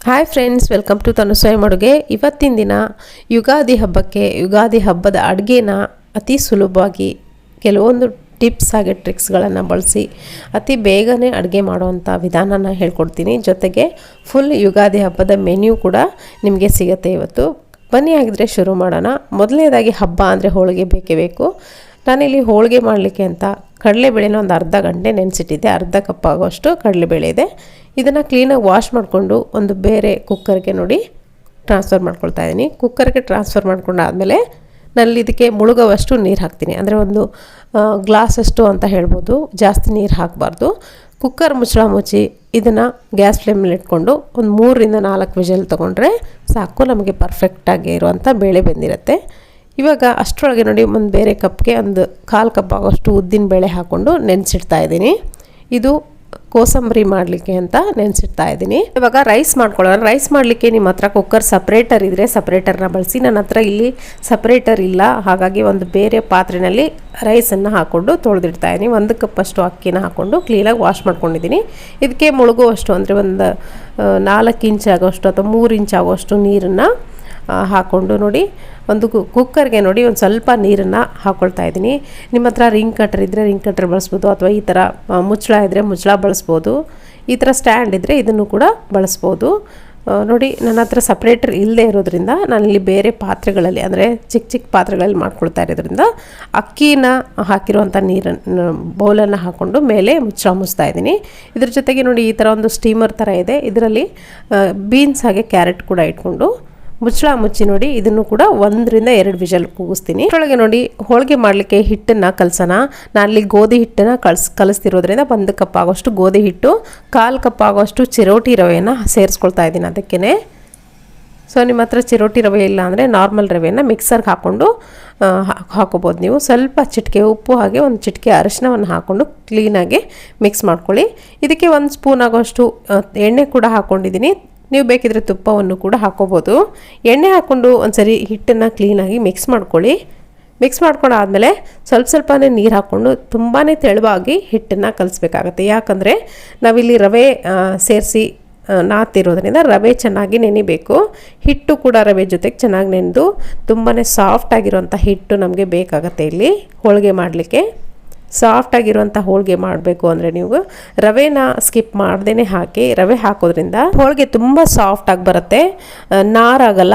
Hi friends, welcome to ತನು ಸ್ವಯಂ ಅಡುಗೆ. ಇವತ್ತಿನ ದಿನ ಯುಗಾದಿ ಹಬ್ಬಕ್ಕೆ ಯುಗಾದಿ ಹಬ್ಬದ ಅಡುಗೆನ ಅತಿ ಸುಲಭವಾಗಿ ಕೆಲವೊಂದು ಟಿಪ್ಸ್ ಹಾಗೆ ಟ್ರಿಕ್ಸ್ಗಳನ್ನು ಬಳಸಿ ಅತಿ ಬೇಗನೆ ಅಡುಗೆ ಮಾಡುವಂಥ ವಿಧಾನನ ಹೇಳ್ಕೊಡ್ತೀನಿ. ಜೊತೆಗೆ ಫುಲ್ ಯುಗಾದಿ ಹಬ್ಬದ ಮೆನ್ಯೂ ಕೂಡ ನಿಮಗೆ ಸಿಗುತ್ತೆ ಇವತ್ತು. ಬನ್ನಿ ಆಗಿದ್ರೆ ಶುರು ಮಾಡೋಣ. ಮೊದಲನೇದಾಗಿ ಹಬ್ಬ ಅಂದರೆ ಹೋಳಿಗೆ ಬೇಕೇ ಬೇಕು. ನಾನಿಲ್ಲಿ ಹೋಳಿಗೆ ಮಾಡಲಿಕ್ಕೆ ಅಂತ ಕಡಲೆಬೇಳೆನ ಒಂದು ಅರ್ಧ ಗಂಟೆ ನೆನೆಸಿಟ್ಟಿದ್ದೆ. ಅರ್ಧ ಕಪ್ ಆಗೋಷ್ಟು ಕಡಲೆಬೇಳೆ ಇದೆ. ಇದನ್ನು ಕ್ಲೀನಾಗಿ ವಾಶ್ ಮಾಡಿಕೊಂಡು ಒಂದು ಬೇರೆ ಕುಕ್ಕರ್ಗೆ ನೋಡಿ ಟ್ರಾನ್ಸ್ಫರ್ ಮಾಡ್ಕೊಳ್ತಾ ಇದ್ದೀನಿ. ಕುಕ್ಕರ್ಗೆ ಟ್ರಾನ್ಸ್ಫರ್ ಮಾಡ್ಕೊಂಡಾದಮೇಲೆ ನಲ್ಲಿ ಇದಕ್ಕೆ ಮುಳುಗೋವಷ್ಟು ನೀರು ಹಾಕ್ತೀನಿ. ಅಂದರೆ ಒಂದು ಗ್ಲಾಸಷ್ಟು ಅಂತ ಹೇಳ್ಬೋದು, ಜಾಸ್ತಿ ನೀರು ಹಾಕಬಾರ್ದು. ಕುಕ್ಕರ್ ಮುಚ್ಚಳ ಮುಚ್ಚಿ ಇದನ್ನು ಗ್ಯಾಸ್ ಫ್ಲೇಮಲ್ಲಿ ಇಟ್ಕೊಂಡು ಒಂದು 3ರಿಂದ 4 ವಿಷಲ್ ತೊಗೊಂಡ್ರೆ ಸಾಕು, ನಮಗೆ ಪರ್ಫೆಕ್ಟಾಗಿ ಇರುವಂಥ ಬೇಳೆ ಬೆಂದಿರುತ್ತೆ. ಇವಾಗ ಅಷ್ಟರೊಳಗೆ ನೋಡಿ ಒಂದು ಬೇರೆ ಕಪ್ಗೆ ಒಂದು 1/4 ಕಪ್ ಆಗೋಷ್ಟು ಉದ್ದಿನ ಬೇಳೆ ಹಾಕ್ಕೊಂಡು ನೆನೆಸಿಡ್ತಾ ಇದ್ದೀನಿ. ಇದು ಕೋಸಂಬರಿ ಮಾಡಲಿಕ್ಕೆ ಅಂತ ನೆನೆಸಿಡ್ತಾ ಇದ್ದೀನಿ. ಇವಾಗ ರೈಸ್ ಮಾಡ್ಕೊಳ್ಳೋಣ. ರೈಸ್ ಮಾಡಲಿಕ್ಕೆ ನಿಮ್ಮ ಹತ್ರ ಕುಕ್ಕರ್ ಸಪ್ರೇಟರ್ ಇದ್ದರೆ ಸಪ್ರೇಟರ್ನ ಬಳಸಿ. ನನ್ನ ಹತ್ರ ಇಲ್ಲಿ ಸಪ್ರೇಟರ್ ಇಲ್ಲ, ಹಾಗಾಗಿ ಒಂದು ಬೇರೆ ಪಾತ್ರೆಯಲ್ಲಿ ರೈಸನ್ನು ಹಾಕ್ಕೊಂಡು ತೊಳೆದಿಡ್ತಾ ಇದ್ದೀನಿ. 1 ಕಪ್ಪಷ್ಟು ಅಕ್ಕಿನ ಹಾಕ್ಕೊಂಡು ಕ್ಲೀನಾಗಿ ವಾಶ್ ಮಾಡ್ಕೊಂಡಿದ್ದೀನಿ. ಇದಕ್ಕೆ ಮುಳುಗುವಷ್ಟು ಅಂದರೆ ಒಂದು 4 ಇಂಚ್ ಆಗೋಷ್ಟು ಅಥವಾ 3 ಇಂಚ್ ಆಗೋಷ್ಟು ನೀರನ್ನು ಹಾಕ್ಕೊಂಡು ನೋಡಿ ಒಂದು ಕುಕ್ಕರ್ಗೆ ನೋಡಿ ಒಂದು ಸ್ವಲ್ಪ ನೀರನ್ನು ಹಾಕ್ಕೊಳ್ತಾ ಇದ್ದೀನಿ. ನಿಮ್ಮ ಹತ್ರ ರಿಂಗ್ ಕಟ್ಟರ್ ಇದ್ದರೆ ರಿಂಗ್ ಕಟ್ಟರ್ ಬಳಸ್ಬೋದು, ಅಥವಾ ಈ ಥರ ಮುಚ್ಚಳ ಇದ್ದರೆ ಮುಚ್ಚಳ ಬಳಸ್ಬೋದು. ಈ ಥರ ಸ್ಟ್ಯಾಂಡ್ ಇದ್ದರೆ ಇದನ್ನು ಕೂಡ ಬಳಸ್ಬೋದು. ನೋಡಿ ನನ್ನ ಹತ್ರ ಸಪ್ರೇಟರ್ ಇಲ್ಲದೆ ಇರೋದ್ರಿಂದ ನಾನಿಲ್ಲಿ ಬೇರೆ ಪಾತ್ರೆಗಳಲ್ಲಿ ಅಂದರೆ ಚಿಕ್ಕ ಚಿಕ್ಕ ಪಾತ್ರೆಗಳಲ್ಲಿ ಮಾಡ್ಕೊಳ್ತಾ ಇರೋದ್ರಿಂದ ಅಕ್ಕಿನ ಹಾಕಿರುವಂಥ ನೀರನ್ನು ಬೌಲನ್ನು ಹಾಕ್ಕೊಂಡು ಮೇಲೆ ಮುಚ್ಚಿಸ್ತಾ ಇದ್ದೀನಿ. ಇದ್ರ ಜೊತೆಗೆ ನೋಡಿ ಈ ಥರ ಒಂದು ಸ್ಟೀಮರ್ ಥರ ಇದೆ. ಇದರಲ್ಲಿ ಬೀನ್ಸ್ ಹಾಗೆ ಕ್ಯಾರೆಟ್ ಕೂಡ ಇಟ್ಕೊಂಡು ಮುಚ್ಚಳ ಮುಚ್ಚಿ ನೋಡಿ ಇದನ್ನು ಕೂಡ 1ರಿಂದ 2 ವಿಷಲ್ ಕೂಗಿಸ್ತೀನಿ. ಅದರೊಳಗೆ ನೋಡಿ ಹೋಳಿಗೆ ಮಾಡಲಿಕ್ಕೆ ಹಿಟ್ಟನ್ನು ಕಲಸೋಣ. ನಾನಲ್ಲಿ ಗೋಧಿ ಹಿಟ್ಟನ್ನು ಕಲಿಸ್ತಿರೋದ್ರಿಂದ 1 ಕಪ್ ಆಗೋಷ್ಟು ಗೋಧಿ ಹಿಟ್ಟು, 1/4 ಕಪ್ ಆಗೋಷ್ಟು ಚಿರೋಟಿ ರವೆಯನ್ನು ಸೇರಿಸ್ಕೊಳ್ತಾ ಇದ್ದೀನಿ ಅದಕ್ಕೇ. ಸೊ ನಿಮ್ಮ ಹತ್ರ ಚಿರೋಟಿ ರವೆ ಇಲ್ಲ ಅಂದರೆ ನಾರ್ಮಲ್ ರವೆಯನ್ನು ಮಿಕ್ಸರ್ಗೆ ಹಾಕ್ಕೊಂಡು ಹಾಕೋಬೋದು ನೀವು. ಸ್ವಲ್ಪ ಚಿಟಿಕೆ ಉಪ್ಪು ಹಾಗೆ ಒಂದು ಚಿಟಿಕೆ ಅರಿಶಿನವನ್ನು ಹಾಕ್ಕೊಂಡು ಕ್ಲೀನಾಗಿ ಮಿಕ್ಸ್ ಮಾಡ್ಕೊಳ್ಳಿ. ಇದಕ್ಕೆ 1 ಸ್ಪೂನ್ ಆಗೋಷ್ಟು ಎಣ್ಣೆ ಕೂಡ ಹಾಕ್ಕೊಂಡಿದ್ದೀನಿ. ನೀವು ಬೇಕಿದ್ರೆ ತುಪ್ಪವನ್ನು ಕೂಡ ಹಾಕ್ಕೋಬೋದು. ಎಣ್ಣೆ ಹಾಕ್ಕೊಂಡು ಒಂದ್ಸರಿ ಹಿಟ್ಟನ್ನು ಕ್ಲೀನಾಗಿ ಮಿಕ್ಸ್ ಮಾಡ್ಕೊಳ್ಳಿ. ಮಿಕ್ಸ್ ಮಾಡ್ಕೊಂಡಾದಮೇಲೆ ಸ್ವಲ್ಪನೇ ನೀರು ಹಾಕ್ಕೊಂಡು ತುಂಬಾ ತೆಳುವಾಗಿ ಹಿಟ್ಟನ್ನು ಕಲಿಸ್ಬೇಕಾಗತ್ತೆ. ಯಾಕಂದರೆ ನಾವಿಲ್ಲಿ ರವೆ ಸೇರಿಸಿ ನಾತಿರೋದ್ರಿಂದ ರವೆ ಚೆನ್ನಾಗಿ ನೆನಿಬೇಕು. ಹಿಟ್ಟು ಕೂಡ ರವೆ ಜೊತೆಗೆ ಚೆನ್ನಾಗಿ ನೆನೆದು ತುಂಬಾ ಸಾಫ್ಟಾಗಿರುವಂಥ ಹಿಟ್ಟು ನಮಗೆ ಬೇಕಾಗತ್ತೆ. ಇಲ್ಲಿ ಹೋಳಿಗೆ ಮಾಡಲಿಕ್ಕೆ ಸಾಫ್ಟಾಗಿರುವಂಥ ಹೋಳಿಗೆ ಮಾಡಬೇಕು ಅಂದರೆ ನೀವು ರವೆನ ಸ್ಕಿಪ್ ಮಾಡ್ದೇ ಹಾಕಿ. ರವೆ ಹಾಕೋದ್ರಿಂದ ಹೋಳಿಗೆ ತುಂಬ ಸಾಫ್ಟಾಗಿ ಬರುತ್ತೆ, ನಾರಾಗಲ್ಲ.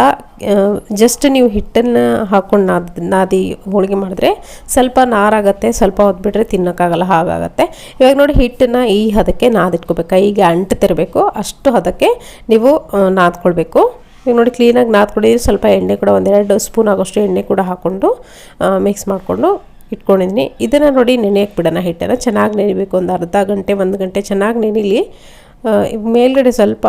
ಜಸ್ಟ್ ನೀವು ಹಿಟ್ಟನ್ನು ಹಾಕ್ಕೊಂಡು ನಾದಿ ಹೋಳಿಗೆ ಮಾಡಿದ್ರೆ ಸ್ವಲ್ಪ ನಾರಾಗತ್ತೆ, ಸ್ವಲ್ಪ ಹೊತ್ಬಿಟ್ರೆ ತಿನ್ನೋಕ್ಕಾಗಲ್ಲ, ಹಾಗಾಗತ್ತೆ. ಇವಾಗ ನೋಡಿ ಹಿಟ್ಟನ್ನು ಈ ಹದಕ್ಕೆ ನಾದಿಟ್ಕೋಬೇಕು, ಕೈಗೆ ಅಂಟ್ತಿರಬೇಕು, ಅಷ್ಟು ಹದಕ್ಕೆ ನೀವು ನಾದ್ಕೊಳ್ಬೇಕು. ಈಗ ನೋಡಿ ಕ್ಲೀನಾಗಿ ನಾದ್ಕೊಂಡಿದ್ರೆ ಸ್ವಲ್ಪ ಎಣ್ಣೆ ಕೂಡ 1-2 ಸ್ಪೂನ್ ಆಗೋಷ್ಟು ಎಣ್ಣೆ ಕೂಡ ಹಾಕ್ಕೊಂಡು ಮಿಕ್ಸ್ ಮಾಡಿಕೊಂಡು ಇಟ್ಕೊಂಡಿದ್ದೀನಿ. ಇದನ್ನು ನೋಡಿ ನೆನೆಯಕ್ಕೆ ಬಿಡೋಣ. ಹಿಟ್ಟನ್ನು ಚೆನ್ನಾಗಿ ನೆನಿಬೇಕು. ಒಂದು ಅರ್ಧ ಗಂಟೆ 1 ಗಂಟೆ ಚೆನ್ನಾಗಿ ನೆನಿಲಿ. ಮೇಲ್ಗಡೆ ಸ್ವಲ್ಪ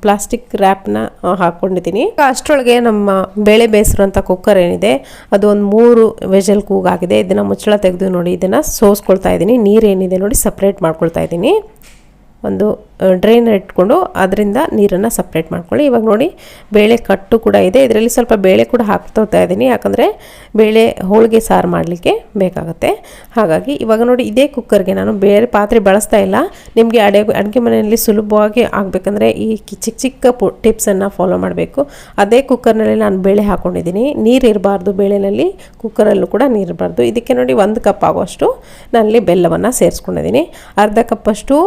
ಪ್ಲಾಸ್ಟಿಕ್ ರ್ಯಾಪ್ನ ಹಾಕ್ಕೊಂಡಿದ್ದೀನಿ. ಅಷ್ಟರೊಳಗೆ ನಮ್ಮ ಬೇಳೆ ಬೇಯಿಸಿರೋಂಥ ಕುಕ್ಕರ್ ಏನಿದೆ ಅದು ಒಂದು 3 ವಿಷಲ್ ಕೂಗಾಗಿದೆ. ಇದನ್ನು ಮುಚ್ಚಳ ತೆಗೆದು ನೋಡಿ ಇದನ್ನು ಸೋಸ್ಕೊಳ್ತಾ ಇದ್ದೀನಿ. ನೀರೇನಿದೆ ನೋಡಿ ಸಪ್ರೇಟ್ ಮಾಡ್ಕೊಳ್ತಾ ಇದ್ದೀನಿ. ಒಂದು ಡ್ರೈನ್ ಇಟ್ಕೊಂಡು ಅದರಿಂದ ನೀರನ್ನು ಸಪ್ರೇಟ್ ಮಾಡ್ಕೊಳ್ಳಿ. ಇವಾಗ ನೋಡಿ ಬೇಳೆ ಕಟ್ಟು ಕೂಡ ಇದೆ. ಇದರಲ್ಲಿ ಸ್ವಲ್ಪ ಬೇಳೆ ಕೂಡ ಹಾಕ್ತಾ ಇದ್ದೀನಿ, ಯಾಕಂದರೆ ಬೇಳೆ ಹೋಳಿಗೆ ಸಾರು ಮಾಡಲಿಕ್ಕೆ ಬೇಕಾಗುತ್ತೆ. ಹಾಗಾಗಿ ಇವಾಗ ನೋಡಿ ಇದೇ ಕುಕ್ಕರ್ಗೆ ನಾನು ಬೇರೆ ಪಾತ್ರೆ ಬಳಸ್ತಾ ಇಲ್ಲ. ನಿಮಗೆ ಅಡುಗೆ ಮನೆಯಲ್ಲಿ ಸುಲಭವಾಗಿ ಆಗಬೇಕಂದ್ರೆ ಈ ಚಿಕ್ಕ ಚಿಕ್ಕ ಟಿಪ್ಸನ್ನು ಫಾಲೋ ಮಾಡಬೇಕು. ಅದೇ ಕುಕ್ಕರ್ನಲ್ಲಿ ನಾನು ಬೇಳೆ ಹಾಕ್ಕೊಂಡಿದ್ದೀನಿ. ನೀರು ಇರಬಾರ್ದು ಬೇಳೆನಲ್ಲಿ, ಕುಕ್ಕರಲ್ಲೂ ಕೂಡ ನೀರು ಇರಬಾರ್ದು. ಇದಕ್ಕೆ ನೋಡಿ 1 ಕಪ್ ಆಗೋಷ್ಟು ನಾನಲ್ಲಿ ಬೆಲ್ಲವನ್ನು ಸೇರಿಸ್ಕೊಂಡಿದ್ದೀನಿ. ಅರ್ಧ ಕಪ್ಪಷ್ಟು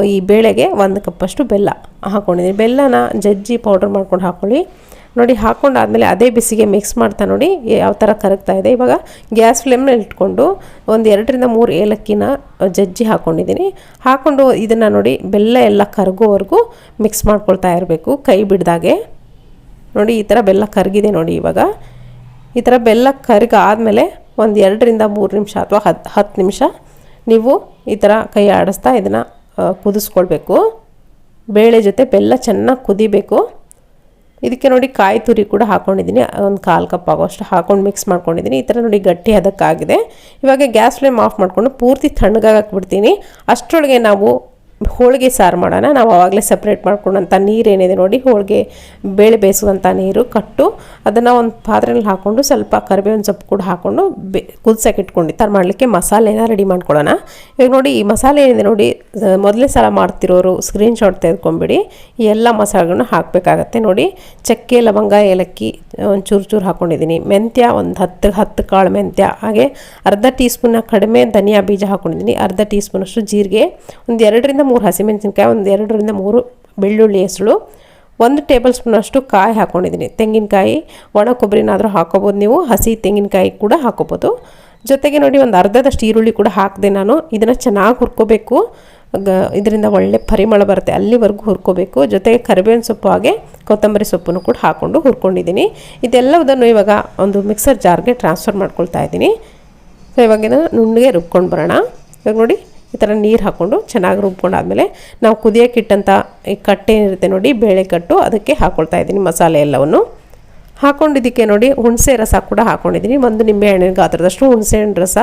ಈ ಬೇಳೆಗೆ 1 ಕಪ್ಪಷ್ಟು ಬೆಲ್ಲ ಹಾಕ್ಕೊಂಡಿದ್ದೀನಿ. ಬೆಲ್ಲನ ಜಜ್ಜಿ ಪೌಡರ್ ಮಾಡ್ಕೊಂಡು ಹಾಕ್ಕೊಳ್ಳಿ. ನೋಡಿ ಹಾಕ್ಕೊಂಡಾದ್ಮೇಲೆ ಅದೇ ಬಿಸಿಗೆ ಮಿಕ್ಸ್ ಮಾಡ್ತಾ ನೋಡಿ ಯಾವ ಥರ ಕರಗ್ತಾ ಇದೆ. ಇವಾಗ ಗ್ಯಾಸ್ ಫ್ಲೇಮ್ನಲ್ಲಿ ಇಟ್ಕೊಂಡು ಒಂದು 2ರಿಂದ 3 ಏಲಕ್ಕಿನ ಜಜ್ಜಿ ಹಾಕ್ಕೊಂಡಿದ್ದೀನಿ. ಹಾಕ್ಕೊಂಡು ಇದನ್ನು ನೋಡಿ ಬೆಲ್ಲ ಎಲ್ಲ ಕರಗೋವರೆಗೂ ಮಿಕ್ಸ್ ಮಾಡ್ಕೊಳ್ತಾ ಇರಬೇಕು, ಕೈ ಬಿಡ್ದಾಗೆ. ನೋಡಿ ಈ ಥರ ಬೆಲ್ಲ ಕರಗಿದೆ ನೋಡಿ. ಇವಾಗ ಈ ಥರ ಬೆಲ್ಲ ಕರಗಾದ್ಮೇಲೆ ಒಂದು 2ರಿಂದ 3 ನಿಮಿಷ ಅಥವಾ 10 ನಿಮಿಷ ನೀವು ಈ ಥರ ಕೈ ಆಡಿಸ್ತಾ ಇದನ್ನು ಕುದಿಸ್ಕೊಳ್ಬೇಕು. ಬೇಳೆ ಜೊತೆ ಬೆಲ್ಲ ಚೆನ್ನಾಗಿ ಕುದಿಬೇಕು. ಇದಕ್ಕೆ ನೋಡಿ ಕಾಯಿ ತುರಿ ಕೂಡ ಹಾಕ್ಕೊಂಡಿದ್ದೀನಿ, ಒಂದು 1/4 ಕಪ್ ಆಗೋಷ್ಟು ಹಾಕ್ಕೊಂಡು ಮಿಕ್ಸ್ ಮಾಡ್ಕೊಂಡಿದ್ದೀನಿ. ಈ ಥರ ನೋಡಿ ಗಟ್ಟಿ ಅದಕ್ಕಾಗಿದೆ. ಇವಾಗ ಗ್ಯಾಸ್ ಫ್ಲೇಮ್ ಆಫ್ ಮಾಡಿಕೊಂಡು ಪೂರ್ತಿ ತಣ್ಣಗಾಗಕ್ಕೆ ಬಿಡ್ತೀನಿ. ಅಷ್ಟರೊಳಗೆ ನಾವು ಹೋಳಿಗೆ ಸಾರು ಮಾಡೋಣ. ನಾವು ಆವಾಗಲೇ ಸಪ್ರೇಟ್ ಮಾಡ್ಕೊಂಡಂಥ ನೀರೇನಿದೆ ನೋಡಿ, ಹೋಳಿಗೆ ಬೇಳೆ ಬೇಯಿಸುವಂಥ ನೀರು ಕಟ್ಟು ಅದನ್ನು ಒಂದು ಪಾತ್ರೆಯಲ್ಲಿ ಹಾಕ್ಕೊಂಡು ಸ್ವಲ್ಪ ಕರಿಬೇವಿನ ಸೊಪ್ಪು ಕೂಡ ಹಾಕ್ಕೊಂಡು ಕುದಿಸೋಕೆ ಇಟ್ಕೊಂಡು ಥರ ಮಾಡಲಿಕ್ಕೆ ಮಸಾಲೆನ ರೆಡಿ ಮಾಡ್ಕೊಳ್ಳೋಣ. ಇವಾಗ ನೋಡಿ ಈ ಮಸಾಲೆ ಏನಿದೆ ನೋಡಿ, ಮೊದಲೇ ಸಲ ಮಾಡ್ತಿರೋರು ಸ್ಕ್ರೀನ್ಶಾಟ್ ತೆಗೆದುಕೊಂಬಿಡಿ. ಈ ಎಲ್ಲ ಮಸಾಲೆಗಳನ್ನು ಹಾಕಬೇಕಾಗತ್ತೆ ನೋಡಿ. ಚಕ್ಕೆ, ಲವಂಗ, ಏಲಕ್ಕಿ ಒಂಚೂರು ಚೂರು ಹಾಕ್ಕೊಂಡಿದ್ದೀನಿ. ಮೆಂತ್ಯ ಒಂದು 10 ಕಾಳು ಮೆಂತ್ಯ, ಹಾಗೆ ಅರ್ಧ ಟೀ ಸ್ಪೂನ್ನ ಕಡಿಮೆ ಧನಿಯಾ ಬೀಜ ಹಾಕ್ಕೊಂಡಿದ್ದೀನಿ. ಅರ್ಧ ಟೀ ಸ್ಪೂನಷ್ಟು ಜೀರಿಗೆ, ಒಂದು 2ರಿಂದ 3 ಹಸಿಮೆಣಸಿನ್ಕಾಯಿ, ಒಂದು 2ರಿಂದ 3 ಬೆಳ್ಳುಳ್ಳಿ ಹೆಸಳು, 1 ಟೇಬಲ್ ಸ್ಪೂನಷ್ಟು ಕಾಯಿ ಹಾಕ್ಕೊಂಡಿದ್ದೀನಿ. ತೆಂಗಿನಕಾಯಿ, ಒಣ ಕೊಬ್ಬರಿನಾದರೂ ಹಾಕೋಬೋದು ನೀವು, ಹಸಿ ತೆಂಗಿನಕಾಯಿ ಕೂಡ ಹಾಕೋಬೋದು. ಜೊತೆಗೆ ನೋಡಿ ಒಂದು ಅರ್ಧದಷ್ಟು ಈರುಳ್ಳಿ ಕೂಡ ಹಾಕಿದೆ ನಾನು. ಇದನ್ನು ಚೆನ್ನಾಗಿ ಹುರ್ಕೋಬೇಕು, ಇದರಿಂದ ಒಳ್ಳೆ ಪರಿಮಳ ಬರುತ್ತೆ, ಅಲ್ಲಿವರೆಗೂ ಹುರ್ಕೋಬೇಕು. ಜೊತೆಗೆ ಕರಿಬೇವಿನ ಸೊಪ್ಪು ಹಾಗೆ ಕೊತ್ತಂಬರಿ ಸೊಪ್ಪನ್ನು ಕೂಡ ಹಾಕ್ಕೊಂಡು ಹುರ್ಕೊಂಡಿದ್ದೀನಿ. ಇದೆಲ್ಲವುದನ್ನು ಇವಾಗ ಒಂದು ಮಿಕ್ಸರ್ ಜಾರ್ಗೆ ಟ್ರಾನ್ಸ್ಫರ್ ಮಾಡ್ಕೊಳ್ತಾ ಇದ್ದೀನಿ. ಸೊ ಇವಾಗಿನ ನುಣ್ಣಗೆ ರುಬ್ಕೊಂಡು ಬರೋಣ. ಇವಾಗ ನೋಡಿ ಈ ಥರ ನೀರು ಹಾಕ್ಕೊಂಡು ಚೆನ್ನಾಗಿ ರುಬ್ಕೊಂಡಾದ್ಮೇಲೆ ನಾವು ಕುದಿಯೋಕೆ ಇಟ್ಟಂಥ ಈ ಕಟ್ಟೆ ಇರುತ್ತೆ ನೋಡಿ, ಬೇಳೆ ಕಟ್ಟು, ಅದಕ್ಕೆ ಹಾಕ್ಕೊಳ್ತಾ ಇದ್ದೀನಿ ಮಸಾಲೆ ಎಲ್ಲವನ್ನು. ಹಾಕ್ಕೊಂಡಿದ್ದಕ್ಕೆ ನೋಡಿ ಹುಣಸೆ ರಸ ಕೂಡ ಹಾಕ್ಕೊಂಡಿದ್ದೀನಿ. 1 ನಿಂಬೆ ಹಣ್ಣಿನ ಗಾತ್ರದಷ್ಟು ಹುಣಸೆ ಹಣ್ಣು ರಸ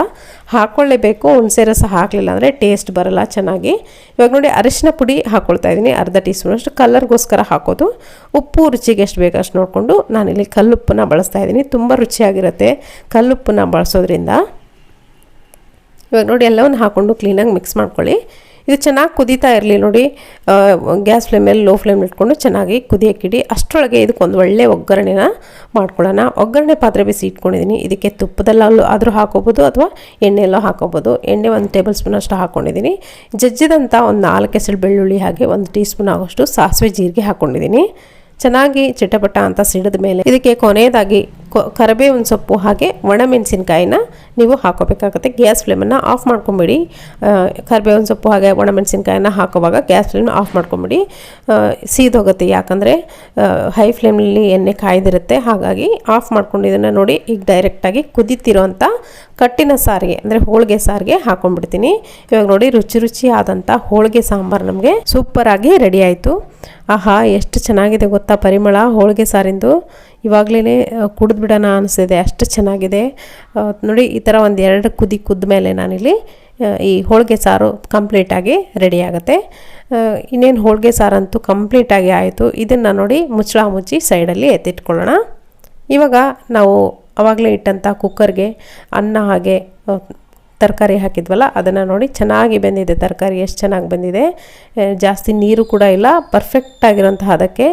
ಹಾಕ್ಕೊಳ್ಳೇಬೇಕು. ಹುಣಸೆ ರಸ ಹಾಕಲಿಲ್ಲ ಅಂದರೆ ಟೇಸ್ಟ್ ಬರಲ್ಲ ಚೆನ್ನಾಗಿ. ಇವಾಗ ನೋಡಿ ಅರಿಶಿನ ಪುಡಿ ಹಾಕ್ಕೊಳ್ತಾ ಇದ್ದೀನಿ, ಅರ್ಧ ಟೀ ಸ್ಪೂನಷ್ಟು. ಕಲರ್ಗೋಸ್ಕರ ಹಾಕೋದು. ಉಪ್ಪು ರುಚಿಗೆ ಎಷ್ಟು ಬೇಕಷ್ಟು ನೋಡಿಕೊಂಡು ನಾನಿಲ್ಲಿ ಕಲ್ಲುಪ್ಪನ್ನ ಬಳಸ್ತಾ ಇದ್ದೀನಿ. ತುಂಬ ರುಚಿಯಾಗಿರುತ್ತೆ ಕಲ್ಲುಪ್ಪನ್ನ ಬಳಸೋದ್ರಿಂದ. ಇವಾಗ ನೋಡಿ ಎಲ್ಲವನ್ನು ಹಾಕ್ಕೊಂಡು ಕ್ಲೀನಾಗಿ ಮಿಕ್ಸ್ ಮಾಡ್ಕೊಳ್ಳಿ. ಇದು ಚೆನ್ನಾಗಿ ಕುದೀತಾ ಇರಲಿ ನೋಡಿ. ಗ್ಯಾಸ್ ಫ್ಲೇಮಲ್ಲಿ ಲೋ ಫ್ಲೇಮ್ ಇಟ್ಕೊಂಡು ಚೆನ್ನಾಗಿ ಕುದಿಯೋಕ್ಕಿಡಿ. ಅಷ್ಟರೊಳಗೆ ಇದಕ್ಕೊಂದು ಒಳ್ಳೆ ಒಗ್ಗರಣೆನ ಮಾಡ್ಕೊಳ್ಳೋಣ. ಒಗ್ಗರಣೆ ಪಾತ್ರೆ ಬಿಸಿ ಇಟ್ಕೊಂಡಿದ್ದೀನಿ. ಇದಕ್ಕೆ ತುಪ್ಪದಲ್ಲೂ ಆದರೂ ಹಾಕೋಬೋದು ಅಥವಾ ಎಣ್ಣೆಯಲ್ಲೋ ಹಾಕೋಬೋದು. ಎಣ್ಣೆ 1 ಟೇಬಲ್ ಸ್ಪೂನ್ ಅಷ್ಟು ಹಾಕ್ಕೊಂಡಿದ್ದೀನಿ. ಜಜ್ಜಿದಂಥ ಒಂದು 4 ಎಸಳು ಬೆಳ್ಳುಳ್ಳಿ, ಹಾಗೆ 1 ಟೀ ಸ್ಪೂನ್ ಆಗೋಷ್ಟು ಸಾಸಿವೆ ಜೀರಿಗೆ ಹಾಕ್ಕೊಂಡಿದ್ದೀನಿ. ಚೆನ್ನಾಗಿ ಚಿಟಪಟ ಅಂತ ಸಿಡಿದ ಮೇಲೆ ಇದಕ್ಕೆ ಕೊನೆಯದಾಗಿ ಕರಿಬೇವಿನ ಸೊಪ್ಪು ಹಾಗೆ ಒಣಮೆಣಸಿನ್ಕಾಯಿನ ನೀವು ಹಾಕೋಬೇಕಾಗುತ್ತೆ. ಗ್ಯಾಸ್ ಫ್ಲೇಮನ್ನು ಆಫ್ ಮಾಡ್ಕೊಂಬಿಡಿ. ಕರಿಬೇವಿನ ಸೊಪ್ಪು ಹಾಗೆ ಒಣಮೆಣಸಿನ್ಕಾಯಿನ ಹಾಕೋವಾಗ ಗ್ಯಾಸ್ ಫ್ಲೇಮ್ನ ಆಫ್ ಮಾಡ್ಕೊಂಬಿಡಿ. ಸೀದೋಗುತ್ತೆ, ಯಾಕಂದರೆ ಹೈ ಫ್ಲೇಮ್ನಲ್ಲಿ ಎಣ್ಣೆ ಕಾಯ್ದಿರುತ್ತೆ. ಹಾಗಾಗಿ ಆಫ್ ಮಾಡ್ಕೊಂಡು ಇದನ್ನು ನೋಡಿ ಈಗ ಡೈರೆಕ್ಟಾಗಿ ಕುದೀತಿರೋಂಥ ಕಟ್ಟಿನ ಸಾರಿಗೆ ಅಂದರೆ ಹೋಳಿಗೆ ಸಾರಿಗೆ ಹಾಕೊಂಡ್ಬಿಡ್ತೀನಿ. ಇವಾಗ ನೋಡಿ ರುಚಿ ಆದಂಥ ಹೋಳಿಗೆ ಸಾಂಬಾರು ನಮಗೆ ಸೂಪರಾಗಿ ರೆಡಿ ಆಯಿತು. ಆಹಾ, ಎಷ್ಟು ಚೆನ್ನಾಗಿದೆ ಗೊತ್ತಾ ಪರಿಮಳ ಹೋಳಿಗೆ ಸಾರಿಂದು. ಇವಾಗಲೇ ಕುಡಿದ್ಬಿಡೋಣ ಅನಿಸಿದೆ, ಅಷ್ಟು ಚೆನ್ನಾಗಿದೆ ನೋಡಿ. ಈ ಥರ ಒಂದು 2 ಕುದ್ದ ಮೇಲೆ ನಾನಿಲ್ಲಿ ಈ ಹೋಳಿಗೆ ಸಾರು ಕಂಪ್ಲೀಟಾಗಿ ರೆಡಿ ಆಗುತ್ತೆ. ಇನ್ನೇನು ಹೋಳಿಗೆ ಸಾರಂತೂ ಕಂಪ್ಲೀಟಾಗಿ ಆಯಿತು. ಇದನ್ನು ನೋಡಿ ಮುಚ್ಚಳ ಮುಚ್ಚಿ ಸೈಡಲ್ಲಿ ಎತ್ತಿಟ್ಕೊಳ್ಳೋಣ. ಇವಾಗ ನಾವು ಆವಾಗಲೇ ಇಟ್ಟಂಥ ಕುಕ್ಕರ್ಗೆ ಅನ್ನ ಹಾಗೆ ತರಕಾರಿ ಹಾಕಿದ್ವಲ್ಲ ಅದನ್ನು ನೋಡಿ ಚೆನ್ನಾಗಿ ಬೆಂದಿದೆ. ತರಕಾರಿ ಎಷ್ಟು ಚೆನ್ನಾಗಿ ಬೆಂದಿದೆ, ಜಾಸ್ತಿ ನೀರು ಕೂಡ ಇಲ್ಲ, ಪರ್ಫೆಕ್ಟಾಗಿರೋಂತಹ. ಅದಕ್ಕೆ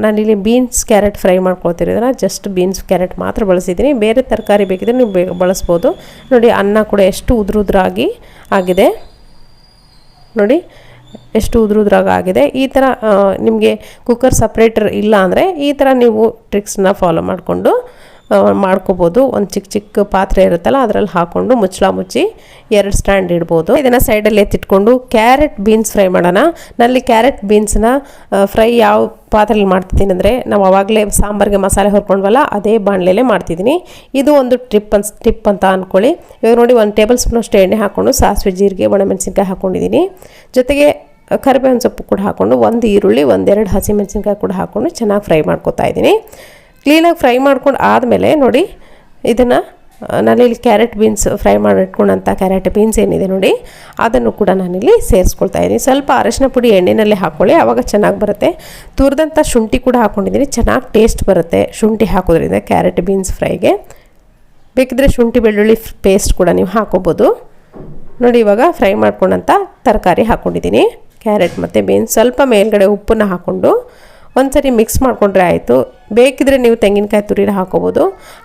ನಾನಿಲ್ಲಿ ಬೀನ್ಸ್ ಕ್ಯಾರೆಟ್ ಫ್ರೈ ಮಾಡ್ಕೊಳ್ತಿರೋದನ್ನ ಜಸ್ಟ್ ಬೀನ್ಸ್ ಕ್ಯಾರೆಟ್ ಮಾತ್ರ ಬಳಸಿದ್ದೀನಿ. ಬೇರೆ ತರಕಾರಿ ಬೇಕಿದ್ರೆ ನೀವು ಬಳಸ್ಬೋದು. ನೋಡಿ ಅನ್ನ ಕೂಡ ಎಷ್ಟು ಉದುರುದ್ರಾಗಿ ಆಗಿದೆ ನೋಡಿ, ಎಷ್ಟು ಉದುರುದ್ರಾಗ ಆಗಿದೆ. ಈ ಥರ ನಿಮಗೆ ಕುಕ್ಕರ್ ಸಪ್ರೇಟರ್ ಇಲ್ಲ ಅಂದರೆ ಈ ಥರ ನೀವು ಟ್ರಿಕ್ಸ್ನ ಫಾಲೋ ಮಾಡಿಕೊಂಡು ಮಾಡ್ಕೋಬೋದು. ಒಂದು ಚಿಕ್ಕ ಪಾತ್ರೆ ಇರುತ್ತಲ್ಲ ಅದರಲ್ಲಿ ಹಾಕ್ಕೊಂಡು ಮುಚ್ಚಳ ಮುಚ್ಚಿ 2 ಸ್ಟ್ಯಾಂಡ್ ಇಡ್ಬೋದು. ಇದನ್ನು ಸೈಡಲ್ಲಿ ಎತ್ತಿಟ್ಕೊಂಡು ಕ್ಯಾರೆಟ್ ಬೀನ್ಸ್ ಫ್ರೈ ಮಾಡೋಣ. ನಲ್ಲಿ ಕ್ಯಾರೆಟ್ ಬೀನ್ಸ್ನ ಫ್ರೈ ಯಾವ ಪಾತ್ರೆಯಲ್ಲಿ ಮಾಡ್ತಿದ್ದೀನಿ ಅಂದರೆ ನಾವು ಆವಾಗಲೇ ಸಾಂಬಾರಿಗೆ ಮಸಾಲೆ ಹೊರ್ಕೊಂಡ್ವಲ್ಲ ಅದೇ ಬಾಣಲೆಯಲ್ಲೇ ಮಾಡ್ತಿದ್ದೀನಿ. ಇದು ಒಂದು ಟಿಪ್ ಅಂತ ಅಂದ್ಕೊಳ್ಳಿ. ಇವಾಗ ನೋಡಿ 1 ಟೇಬಲ್ ಸ್ಪೂನಷ್ಟು ಎಣ್ಣೆ ಹಾಕ್ಕೊಂಡು ಸಾಸಿವೆ ಜೀರಿಗೆ ಒಣಮೆಣಸಿನ್ಕಾಯಿ ಹಾಕ್ಕೊಂಡಿದ್ದೀನಿ. ಜೊತೆಗೆ ಕರಿಬೇವಿನ ಸೊಪ್ಪು ಕೂಡ ಹಾಕ್ಕೊಂಡು 1 ಈರುಳ್ಳಿ 1-2 ಹಸಿಮೆಣಸಿನ್ಕಾಯಿ ಕೂಡ ಹಾಕ್ಕೊಂಡು ಚೆನ್ನಾಗಿ ಫ್ರೈ ಮಾಡ್ಕೊತಾ ಇದ್ದೀನಿ. ಕ್ಲೀನಾಗಿ ಫ್ರೈ ಮಾಡ್ಕೊಂಡು ಆದಮೇಲೆ ನೋಡಿ ಇದನ್ನು ನಾನಿಲ್ಲಿ ಕ್ಯಾರೆಟ್ ಬೀನ್ಸ್ ಫ್ರೈ ಮಾಡಿಟ್ಕೊಂಡಂಥ ಕ್ಯಾರೆಟ್ ಬೀನ್ಸ್ ಏನಿದೆ ನೋಡಿ ಅದನ್ನು ಕೂಡ ನಾನಿಲ್ಲಿ ಸೇರಿಸ್ಕೊಳ್ತಾ ಇದ್ದೀನಿ. ಸ್ವಲ್ಪ ಅರಿಶಿನ ಪುಡಿ ಎಣ್ಣೆಯಲ್ಲಿ ಹಾಕ್ಕೊಳ್ಳಿ, ಆವಾಗ ಚೆನ್ನಾಗಿ ಬರುತ್ತೆ. ತುರಿದಂಥ ಶುಂಠಿ ಕೂಡ ಹಾಕ್ಕೊಂಡಿದ್ದೀನಿ, ಚೆನ್ನಾಗಿ ಟೇಸ್ಟ್ ಬರುತ್ತೆ ಶುಂಠಿ ಹಾಕೋದ್ರಿಂದ ಕ್ಯಾರೆಟ್ ಬೀನ್ಸ್ ಫ್ರೈಗೆ. ಬೇಕಿದ್ರೆ ಶುಂಠಿ ಬೆಳ್ಳುಳ್ಳಿ ಪೇಸ್ಟ್ ಕೂಡ ನೀವು ಹಾಕೋಬೋದು. ನೋಡಿ ಇವಾಗ ಫ್ರೈ ಮಾಡ್ಕೊಂಡಂಥ ತರಕಾರಿ ಹಾಕ್ಕೊಂಡಿದ್ದೀನಿ, ಕ್ಯಾರೆಟ್ ಮತ್ತು ಬೀನ್ಸ್. ಸ್ವಲ್ಪ ಮೇಲ್ಗಡೆ ಉಪ್ಪನ್ನು ಹಾಕ್ಕೊಂಡು ಒಂದ್ಸರಿ ಮಿಕ್ಸ್ ಮಾಡಿಕೊಂಡ್ರೆ ಆಯಿತು. ಬೇಕಿದ್ರೆ ನೀವು ತೆಂಗಿನಕಾಯಿ ತುರಿನ ಹಾಕೋಬೋದು,